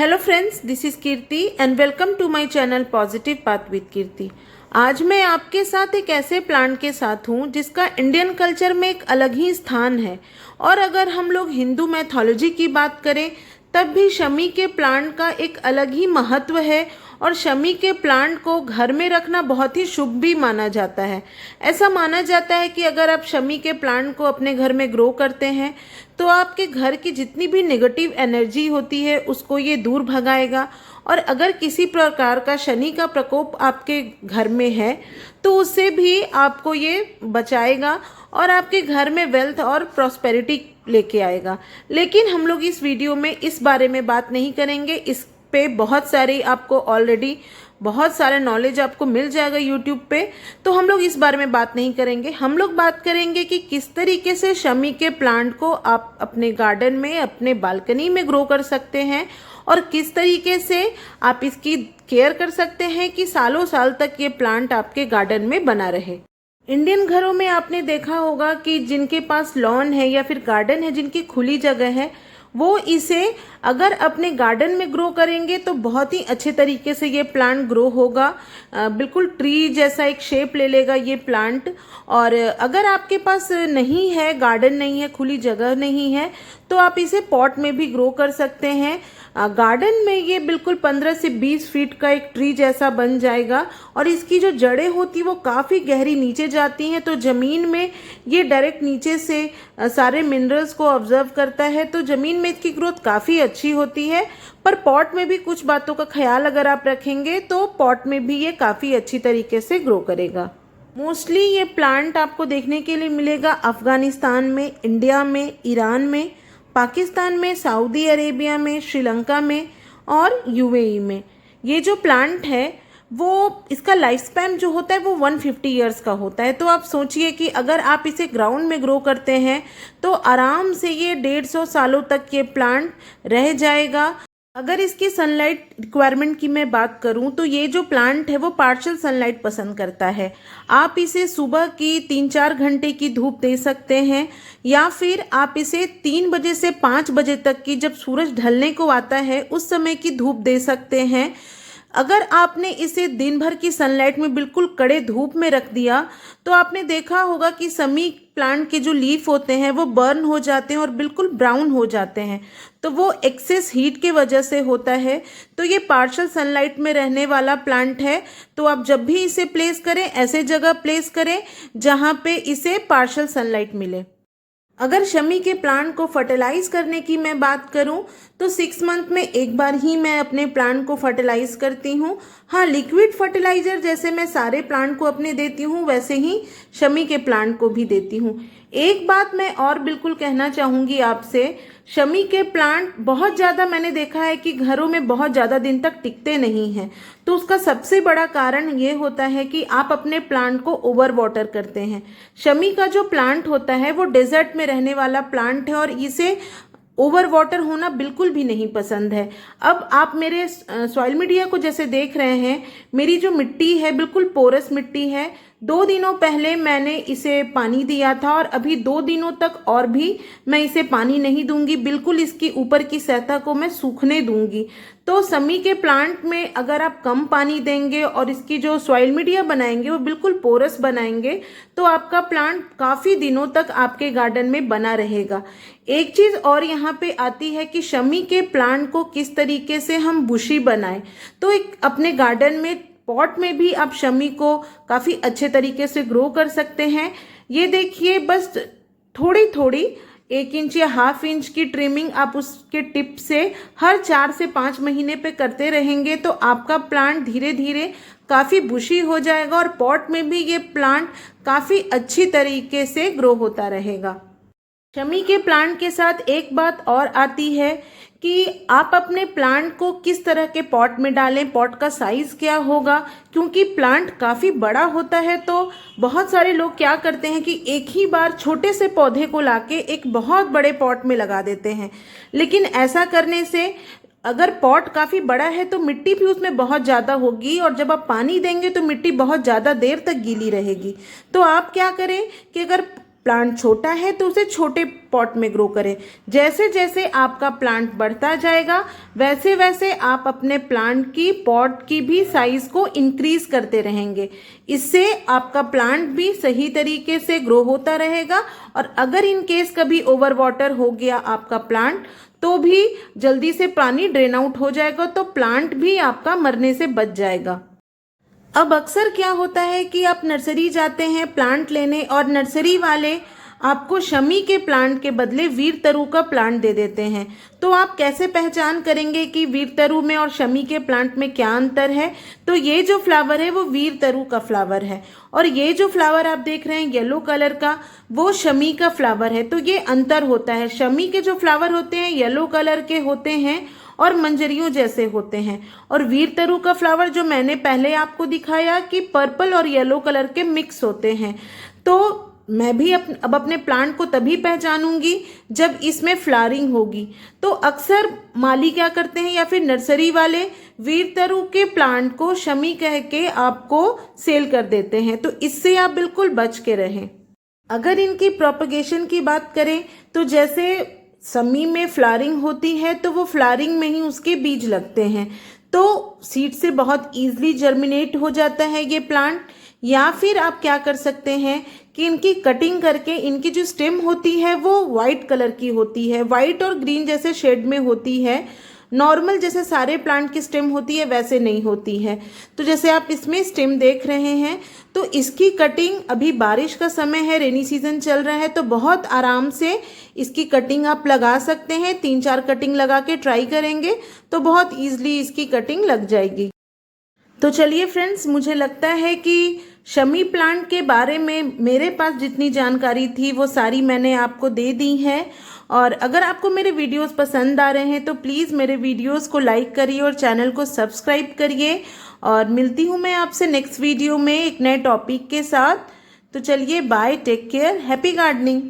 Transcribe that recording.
Hello friends, this is Kirti and welcome to my channel positive path with Kirti. आज मैं आपके साथ एक ऐसे प्लांट के साथ हूँ जिसका इंडियन कल्चर में एक अलग ही स्थान है। और अगर हम लोग हिंदू मैथोलॉजी की बात करें तब भी शमी के प्लांट का एक अलग ही महत्व है और शमी के प्लांट को घर में रखना बहुत ही शुभ भी माना जाता है। ऐसा माना जाता है कि अगर आप शमी के प्लांट को अपने घर में ग्रो करते हैं तो आपके घर की जितनी भी नेगेटिव एनर्जी होती है उसको ये दूर भगाएगा। और अगर किसी प्रकार का शनि का प्रकोप आपके घर में है तो उससे भी आपको ये बचाएगा और आपके घर में वेल्थ और प्रॉस्पेरिटी लेके आएगा। लेकिन हम लोग इस वीडियो में इस बारे में बात नहीं करेंगे। इस पे बहुत सारी आपको ऑलरेडी बहुत सारे नॉलेज आपको मिल जाएगा यूट्यूब पे, तो हम लोग इस बारे में बात नहीं करेंगे। हम लोग बात करेंगे कि किस तरीके से शमी के प्लांट को आप अपने गार्डन में, अपने बालकनी में ग्रो कर सकते हैं और किस तरीके से आप इसकी केयर कर सकते हैं कि सालों साल तक ये प्लांट आपके गार्डन में बना रहे। इंडियन घरों में आपने देखा होगा कि जिनके पास लॉन है या फिर गार्डन है, जिनकी खुली जगह है, वो इसे अगर अपने गार्डन में ग्रो करेंगे तो बहुत ही अच्छे तरीके से ये प्लांट ग्रो होगा। बिल्कुल ट्री जैसा एक शेप ले लेगा ये प्लांट। और अगर आपके पास नहीं है, गार्डन नहीं है, खुली जगह नहीं है, तो आप इसे पॉट में भी ग्रो कर सकते हैं। गार्डन में ये बिल्कुल 15 से 20 फीट का एक ट्री जैसा बन जाएगा और इसकी जो जड़ें होती वो काफ़ी गहरी नीचे जाती हैं, तो ज़मीन में ये डायरेक्ट नीचे से सारे मिनरल्स को ऑब्जर्व करता है, तो ज़मीन में इसकी ग्रोथ काफ़ी अच्छी होती है। पर पॉट में भी कुछ बातों का ख्याल अगर आप रखेंगे तो पॉट में भी ये काफ़ी अच्छी तरीके से ग्रो करेगा। मोस्टली ये प्लांट आपको देखने के लिए मिलेगा अफ़गानिस्तान में, इंडिया में, ईरान में, पाकिस्तान में, सऊदी अरेबिया में, श्रीलंका में और यूएई में। ये जो प्लांट है वो इसका लाइफ स्पैन जो होता है वो 150 ईयर्स का होता है। तो आप सोचिए कि अगर आप इसे ग्राउंड में ग्रो करते हैं तो आराम से ये 150 सालों तक ये प्लांट रह जाएगा। अगर इसकी सनलाइट रिक्वायरमेंट की मैं बात करूं तो ये जो प्लांट है वो पार्शियल सनलाइट पसंद करता है। आप इसे सुबह की 3-4 घंटे की धूप दे सकते हैं या फिर आप इसे 3 बजे से 5 बजे तक की, जब सूरज ढलने को आता है, उस समय की धूप दे सकते हैं। अगर आपने इसे दिन भर की सनलाइट में बिल्कुल कड़े धूप में रख दिया तो आपने देखा होगा कि शमी प्लांट के जो लीफ होते हैं वो बर्न हो जाते हैं और बिल्कुल ब्राउन हो जाते हैं, तो वो एक्सेस हीट के वजह से होता है। तो ये पार्शियल सनलाइट में रहने वाला प्लांट है, तो आप जब भी इसे प्लेस करें ऐसे जगह प्लेस करें जहाँ पे इसे पार्शियल सनलाइट मिले। अगर शमी के प्लांट को फर्टिलाइज करने की मैं बात करूं तो 6 मंथ में एक बार ही मैं अपने प्लांट को फर्टिलाइज करती हूं। हाँ, लिक्विड फर्टिलाइजर जैसे मैं सारे प्लांट को अपने देती हूं वैसे ही शमी के प्लांट को भी देती हूं। एक बात मैं और बिल्कुल कहना चाहूँगी आपसे, शमी के प्लांट बहुत ज़्यादा मैंने देखा है कि घरों में बहुत ज़्यादा दिन तक टिकते नहीं हैं। तो उसका सबसे बड़ा कारण ये होता है कि आप अपने प्लांट को ओवर वाटर करते हैं। शमी का जो प्लांट होता है वो डेजर्ट में रहने वाला प्लांट है और इसे ओवर वाटर होना बिल्कुल भी नहीं पसंद है। अब आप मेरे सॉइल मीडिया को जैसे देख रहे हैं, मेरी जो मिट्टी है बिल्कुल पोरस मिट्टी है। 2 दिनों पहले मैंने इसे पानी दिया था और अभी 2 दिनों तक और भी मैं इसे पानी नहीं दूंगी। बिल्कुल इसकी ऊपर की सतह को मैं सूखने दूंगी। तो शमी के प्लांट में अगर आप कम पानी देंगे और इसकी जो सॉइल मीडिया बनाएंगे वो बिल्कुल पोरस बनाएंगे तो आपका प्लांट काफ़ी दिनों तक आपके गार्डन में बना रहेगा। एक चीज़ और यहाँ पे आती है कि शमी के प्लांट को किस तरीके से हम बुशी बनाएं। तो एक अपने गार्डन में पॉट में भी आप शमी को काफ़ी अच्छे तरीके से ग्रो कर सकते हैं। ये देखिए, बस थोड़ी थोड़ी 1 इंच या ½ इंच की ट्रिमिंग आप उसके टिप से हर 4 से 5 महीने पे करते रहेंगे तो आपका प्लांट धीरे धीरे काफ़ी बुशी हो जाएगा और पॉट में भी ये प्लांट काफ़ी अच्छी तरीके से ग्रो होता रहेगा। शमी के प्लांट के साथ एक बात और आती है कि आप अपने प्लांट को किस तरह के पॉट में डालें, पॉट का साइज़ क्या होगा, क्योंकि प्लांट काफ़ी बड़ा होता है। तो बहुत सारे लोग क्या करते हैं कि एक ही बार छोटे से पौधे को लाके एक बहुत बड़े पॉट में लगा देते हैं। लेकिन ऐसा करने से अगर पॉट काफ़ी बड़ा है तो मिट्टी भी उसमें बहुत ज़्यादा होगी और जब आप पानी देंगे तो मिट्टी बहुत ज़्यादा देर तक गीली रहेगी। तो आप क्या करें कि अगर प्लांट छोटा है तो उसे छोटे पॉट में ग्रो करें। जैसे जैसे आपका प्लांट बढ़ता जाएगा वैसे वैसे आप अपने प्लांट की पॉट की भी साइज को इंक्रीज करते रहेंगे। इससे आपका प्लांट भी सही तरीके से ग्रो होता रहेगा और अगर इन केस कभी ओवर वाटर हो गया आपका प्लांट तो भी जल्दी से पानी ड्रेन आउट हो जाएगा, तो प्लांट भी आपका मरने से बच जाएगा। अब अक्सर क्या होता है कि आप नर्सरी जाते हैं प्लांट लेने और नर्सरी वाले आपको शमी के प्लांट के बदले वीर तरु का प्लांट दे देते हैं। तो आप कैसे पहचान करेंगे कि वीर तरु में और शमी के प्लांट में क्या अंतर है? तो ये जो फ्लावर है वो वीर तरु का फ्लावर है और ये जो फ्लावर आप देख रहे हैं येलो कलर का वो शमी का फ्लावर है। तो ये अंतर होता है। शमी के जो फ्लावर होते हैं येलो कलर के होते हैं और मंजरियों जैसे होते हैं और वीर तरु का फ्लावर जो मैंने पहले आपको दिखाया कि पर्पल और येलो कलर के मिक्स होते हैं। तो मैं भी अब अपने प्लांट को तभी पहचानूंगी जब इसमें फ्लावरिंग होगी। तो अक्सर माली क्या करते हैं या फिर नर्सरी वाले वीर तरु के प्लांट को शमी कह के आपको सेल कर देते हैं, तो इससे आप बिल्कुल बच के रहें। अगर इनकी प्रोपगेशन की बात करें तो जैसे शमी में फ्लावरिंग होती है तो वो फ्लावरिंग में ही उसके बीज लगते हैं, तो सीड से बहुत ईजिली जर्मिनेट हो जाता है ये प्लांट। या फिर आप क्या कर सकते हैं कि इनकी कटिंग करके इनकी जो स्टेम होती है वो वाइट कलर की होती है, वाइट और ग्रीन जैसे शेड में होती है। नॉर्मल जैसे सारे प्लांट की स्टेम होती है वैसे नहीं होती है। तो जैसे आप इसमें स्टेम देख रहे हैं तो इसकी कटिंग, अभी बारिश का समय है, रेनी सीजन चल रहा है, तो बहुत आराम से इसकी कटिंग आप लगा सकते हैं। 3-4 कटिंग लगा के ट्राई करेंगे तो बहुत ईजिली इसकी कटिंग लग जाएगी। तो चलिए फ्रेंड्स, मुझे लगता है कि शमी प्लांट के बारे में मेरे पास जितनी जानकारी थी वो सारी मैंने आपको दे दी है। और अगर आपको मेरे वीडियोस पसंद आ रहे हैं तो प्लीज़ मेरे वीडियोस को लाइक करिए और चैनल को सब्सक्राइब करिए। और मिलती हूँ मैं आपसे नेक्स्ट वीडियो में एक नए टॉपिक के साथ। तो चलिए bye, take care, happy gardening.